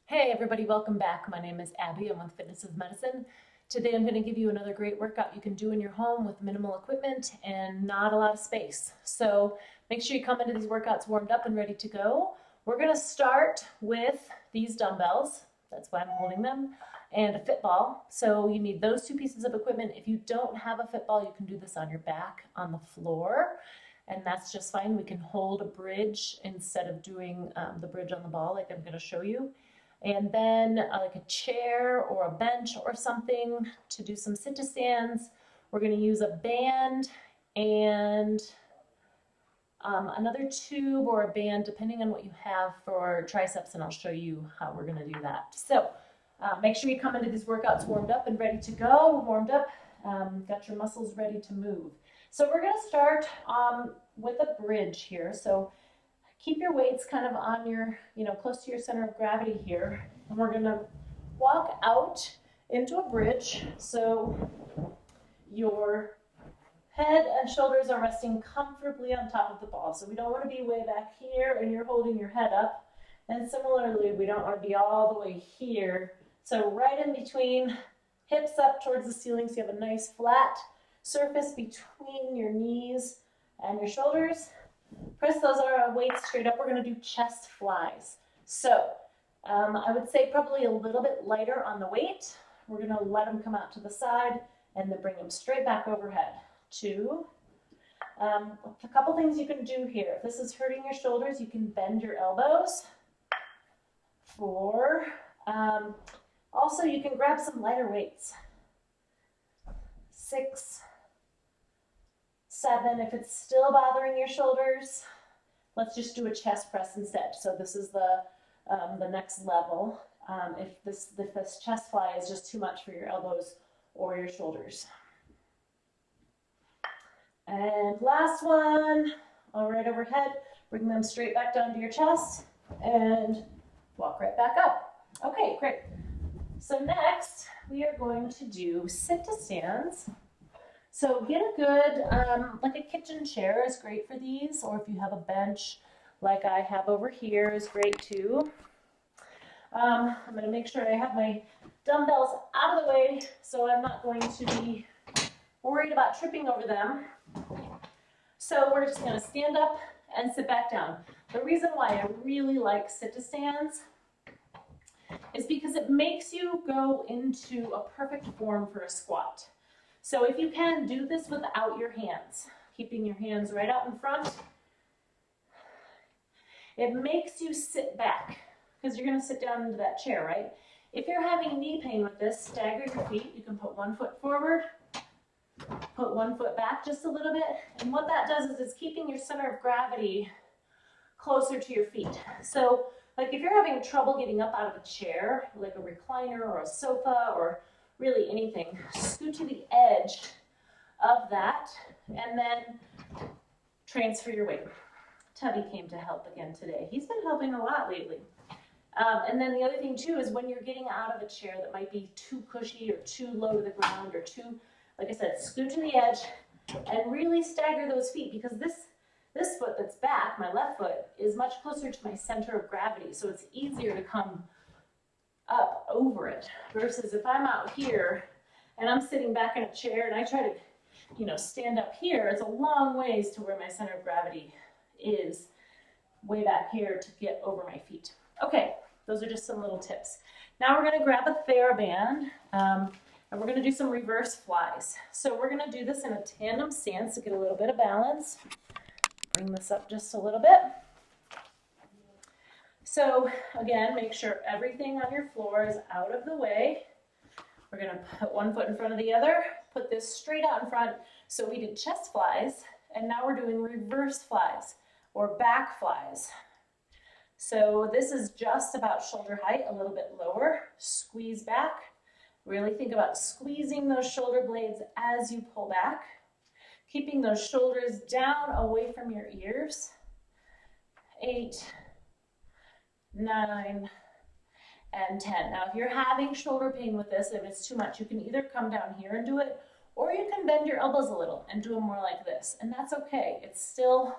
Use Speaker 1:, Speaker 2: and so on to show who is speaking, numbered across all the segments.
Speaker 1: Hey everybody, welcome back. My name is Abby. I'm with Fitness is Medicine. Today I'm going to give you another great workout you can do in your home with minimal equipment and not a lot of space. So make sure you come into these workouts warmed up and ready to go. We're going to start with these dumbbells. That's why I'm holding them. And a fit ball. So you need those two pieces of equipment. If you don't have a fit ball, you can do this on your back on the floor. And that's just fine. We can hold a bridge instead of doing the bridge on the ball like I'm going to show you. And then like a chair or a bench or something to do some sit-to-stands. We're going to use a band and another tube or a band, depending on what you have for triceps, and I'll show you how we're going to do that. So make sure you come into these workouts warmed up and ready to go, warmed up, got your muscles ready to move. So we're going to start with a bridge here. So keep your weights kind of on your, close to your center of gravity here. And we're gonna walk out into a bridge. So your head and shoulders are resting comfortably on top of the ball. So we don't wanna be way back here and you're holding your head up. And similarly, we don't wanna be all the way here. So right in between, hips up towards the ceiling so you have a nice flat surface between your knees and your shoulders. Press those weights straight up. We're going to do chest flies. So I would say probably a little bit lighter on the weight. We're going to let them come out to the side and then bring them straight back overhead. 2. A couple things you can do here. If this is hurting your shoulders, you can bend your elbows. 4. Also, you can grab some lighter weights. 6. 7, if it's still bothering your shoulders, let's just do a chest press instead. So this is the next level. If this chest fly is just too much for your elbows or your shoulders. And last one, all right overhead, bring them straight back down to your chest and walk right back up. Okay, great. So next, we are going to do sit-to-stands. So get a good, like a kitchen chair is great for these, or if you have a bench like I have over here is great too. I'm going to make sure I have my dumbbells out of the way so I'm not going to be worried about tripping over them. So we're just going to stand up and sit back down. The reason why I really like sit-to-stands is because it makes you go into a perfect form for a squat. So if you can, do this without your hands, keeping your hands right out in front. It makes you sit back because you're going to sit down into that chair, right? If you're having knee pain with this, stagger your feet. You can put one foot forward, put one foot back just a little bit. And what that does is it's keeping your center of gravity closer to your feet. So like if you're having trouble getting up out of a chair, like a recliner or a sofa or really anything, scoot to the edge of that and then transfer your weight. Tubby came to help again today. He's been helping a lot lately. And then the other thing too is when you're getting out of a chair that might be too cushy or too low to the ground or too, like I said, scoot to the edge and really stagger those feet because this foot that's back, my left foot, is much closer to my center of gravity. So it's easier to come up over it versus if I'm out here and I'm sitting back in a chair and I try to, stand up here, it's a long ways to where my center of gravity is way back here to get over my feet. Okay, those are just some little tips. Now we're going to grab a TheraBand and we're going to do some reverse flies. So we're going to do this in a tandem stance to get a little bit of balance. Bring this up just a little bit. So again, make sure everything on your floor is out of the way. We're going to put one foot in front of the other, put this straight out in front. So we did chest flies, and now we're doing reverse flies or back flies. So this is just about shoulder height, a little bit lower. Squeeze back. Really think about squeezing those shoulder blades as you pull back, keeping those shoulders down away from your ears. 8, 9, and 10. Now, if you're having shoulder pain with this, if it's too much, you can either come down here and do it, or you can bend your elbows a little and do them more like this. And that's okay. It's still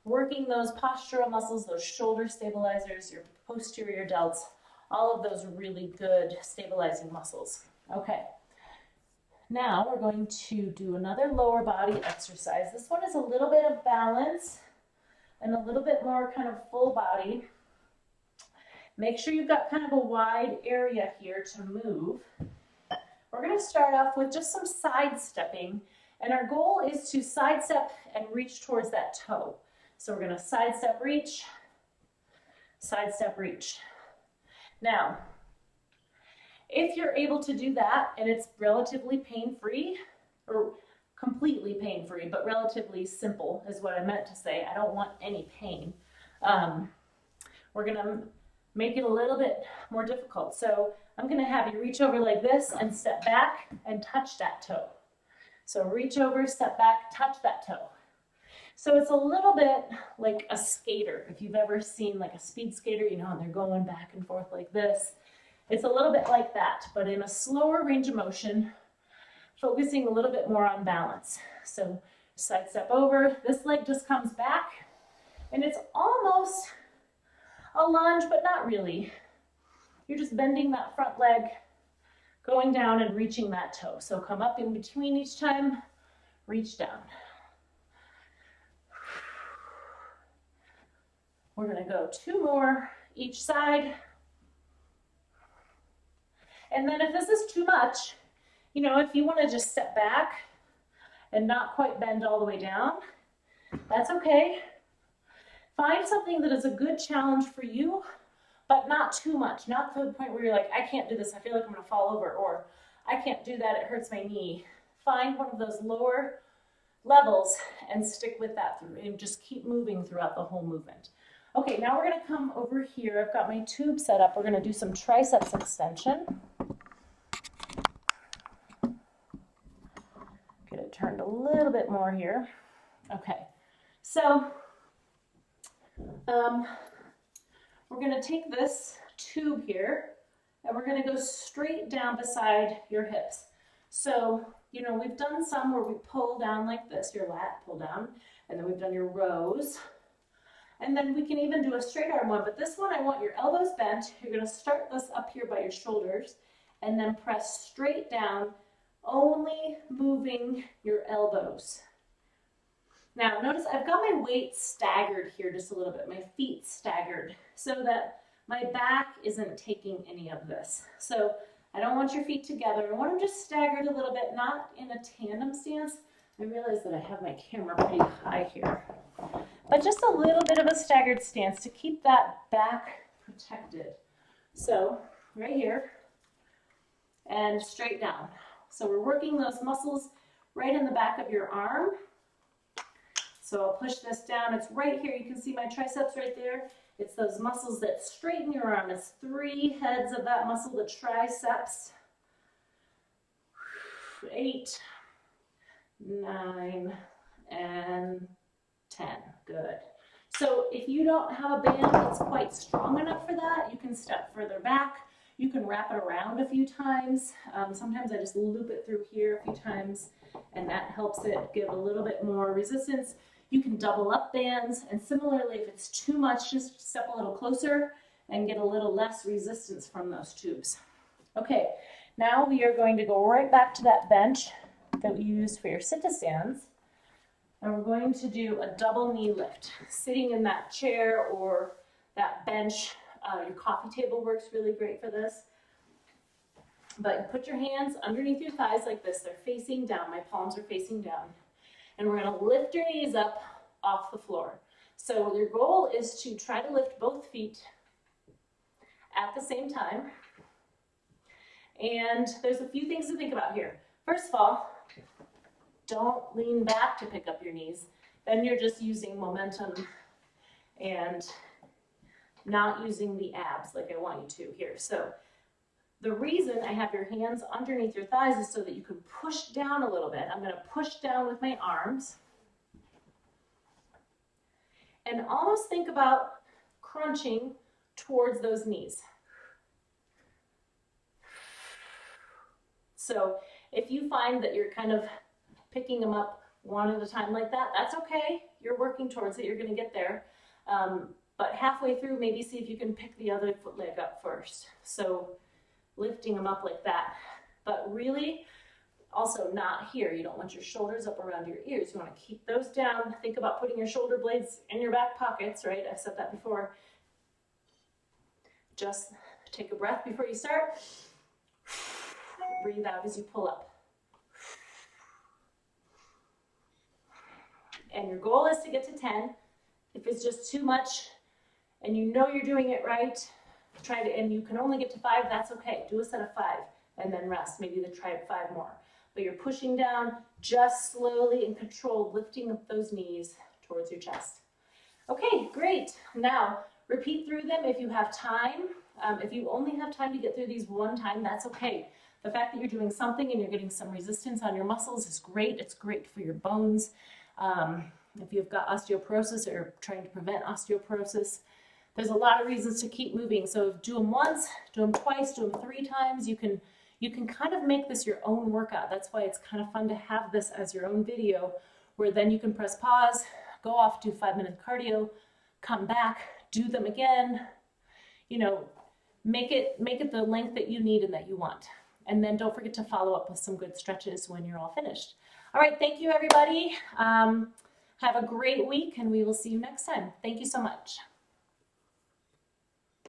Speaker 1: working those postural muscles, those shoulder stabilizers, your posterior delts, All of those really good stabilizing muscles. Okay. Now we're going to do another lower body exercise. This one is a little bit of balance and a little bit more kind of full body. Make sure you've got kind of a wide area here to move. We're going to start off with just some sidestepping, and our goal is to sidestep and reach towards that toe. So we're going to sidestep, reach, sidestep, reach. Now, if you're able to do that and it's relatively pain-free, or completely pain-free, but relatively simple is what I meant to say. I don't want any pain. We're going to make it a little bit more difficult. So I'm going to have you reach over like this and step back and touch that toe. So reach over, step back, touch that toe. So it's a little bit like a skater. If you've ever seen like a speed skater, you know, and they're going back and forth like this. It's a little bit like that, but in a slower range of motion, focusing a little bit more on balance. So sidestep over, this leg just comes back, and it's almost a lunge, but not really. You're just bending that front leg, going down and reaching that toe. So come up in between each time, reach down. We're going to go 2 more each side. And then if this is too much, you know, if you want to just step back and not quite bend all the way down, that's okay. Find something that is a good challenge for you, but not too much. Not to the point where you're like, I can't do this, I feel like I'm going to fall over, or I can't do that, it hurts my knee. Find one of those lower levels and stick with that through, and just keep moving throughout the whole movement. Okay, now we're going to come over here. I've got my tube set up. We're going to do some triceps extension. Get it turned a little bit more here. Okay, so we're going to take this tube here and we're going to go straight down beside your hips. So, you know, we've done some where we pull down like this, your lat pull down, and then we've done your rows. And then we can even do a straight arm one, but this one I want your elbows bent. You're going to start this up here by your shoulders and then press straight down, only moving your elbows. Now notice I've got my weight staggered here just a little bit, my feet staggered, so that my back isn't taking any of this. So I don't want your feet together. I want them just staggered a little bit, not in a tandem stance. I realize that I have my camera pretty high here. But just a little bit of a staggered stance to keep that back protected. So right here and straight down. So we're working those muscles right in the back of your arm. So I'll push this down. It's right here. You can see my triceps right there. It's those muscles that straighten your arm. It's 3 heads of that muscle, the triceps. 8, 9, and 10. Good. So if you don't have a band that's quite strong enough for that, you can step further back. You can wrap it around a few times. Sometimes I just loop it through here a few times, and that helps it give a little bit more resistance. You can double up bands, and similarly, if it's too much, just step a little closer and get a little less resistance from those tubes. Okay, now we are going to go right back to that bench that we used for your sit-to-stands. And we're going to do a double knee lift. Sitting in that chair or that bench, your coffee table works really great for this. But you put your hands underneath your thighs like this. They're facing down. My palms are facing down. And we're going to lift your knees up off the floor. So your goal is to try to lift both feet at the same time. And there's a few things to think about here. First of all, don't lean back to pick up your knees. Then you're just using momentum and not using the abs like I want you to here. So the reason I have your hands underneath your thighs is so that you can push down a little bit. I'm going to push down with my arms. And almost think about crunching towards those knees. So if you find that you're kind of picking them up one at a time like that, that's okay. You're working towards it. You're going to get there. But halfway through, maybe see if you can pick the other foot leg up first. So lifting them up like that, but really also not here. You don't want your shoulders up around your ears. You want to keep those down. Think about putting your shoulder blades in your back pockets, right? I've said that before. Just take a breath before you start. Breathe out as you pull up. And your goal is to get to 10. If it's just too much and you know you're doing it right, try to, and you can only get to 5, that's okay. Do a set of 5 and then rest. Maybe try 5 more. But you're pushing down just slowly and controlled, lifting up those knees towards your chest. Okay, great. Now, repeat through them if you have time. If you only have time to get through these one time, that's okay. The fact that you're doing something and you're getting some resistance on your muscles is great. It's great for your bones. If you've got osteoporosis or trying to prevent osteoporosis, there's a lot of reasons to keep moving. So do them once, do them twice, do them 3 times. You can kind of make this your own workout. That's why it's kind of fun to have this as your own video, where then you can press pause, go off, do 5-minute cardio, come back, do them again. You know, make it the length that you need and that you want. And then don't forget to follow up with some good stretches when you're all finished. All right, thank you everybody. Have a great week and we will see you next time. Thank you so much.